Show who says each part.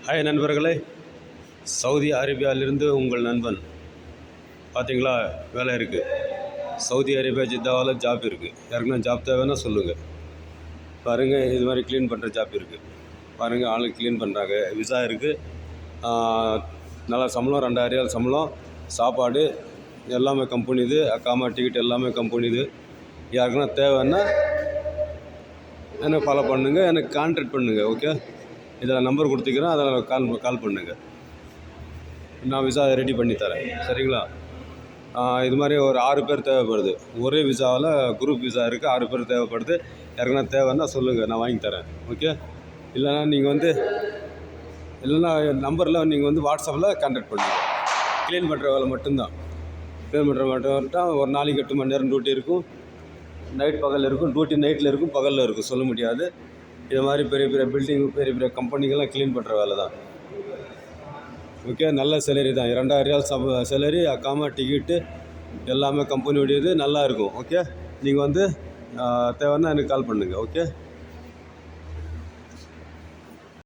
Speaker 1: Hi நண்பர்களே, Saudi அரேபியாவிலிருந்து உங்கள் நண்பன். பார்த்தீங்களா, வேலை இருக்குது. சவுதி அரேபியா ஜித்தாவில் ஜாப் இருக்குது. யாருக்குன்னா ஜாப் தேவைன்னா சொல்லுங்கள். பாருங்கள், இது மாதிரி க்ளீன் பண்ணுற ஜாப் இருக்குது. பாருங்கள், ஆளுக்கு க்ளீன் பண்ணுறாங்க. விசா இருக்குது. நல்லா சம்பளம், 2000 ரியால் சம்பளம், சாப்பாடு எல்லாமே கம்பெனிது. அக்காமா டிக்கெட் எல்லாமே கம்பெனிது. யாருக்குன்னா தேவைன்னா எனக்கு ஃபாலோ பண்ணுங்கள், எனக்கு கான்டாக்ட் பண்ணுங்கள். ஓகே, இதில் நம்பர் கொடுத்துக்கிறேன், அதில் கால் பண்ணுங்கள். நான் விசா ரெடி பண்ணி தரேன். சரிங்களா? இது மாதிரி ஒரு 6 பேர் தேவைப்படுது. ஒரே விசாவில் குரூப் விசா இருக்குது. 6 பேர் தேவைப்படுது. யாருக்குன்னா தேவைன்னா சொல்லுங்கள், நான் வாங்கி தரேன். ஓகே, இல்லைனா நீங்கள் இல்லைன்னா நம்பரில் நீங்கள் வாட்ஸ்அப்பில் கான்டாக்ட் பண்ணுங்கள். க்ளீன் பண்ணுற வேலை மட்டும்தான். க்ளீன் பண்ணுற மட்டும் ஒரு நாளைக்கு 8 மணி நேரம் டியூட்டி இருக்கும். நைட் பகலில் இருக்கும். டியூட்டி நைட்டில் இருக்கும், பகலில் இருக்கும், சொல்ல முடியாது. இது மாதிரி பெரிய பெரிய பில்டிங், பெரிய பெரிய கம்பெனிகள்லாம் க்ளீன் பண்ணுற வேலை தான். ஓகே, நல்ல சேலரி தான். 2000 ரியால் சேலரி, அக்காமா டிக்கெட்டு எல்லாமே கம்பெனியுடையது. நல்லா இருக்கும். ஓகே, நீங்கள் தேவைன்னா எனக்கு கால் பண்ணுங்கள். ஓகே.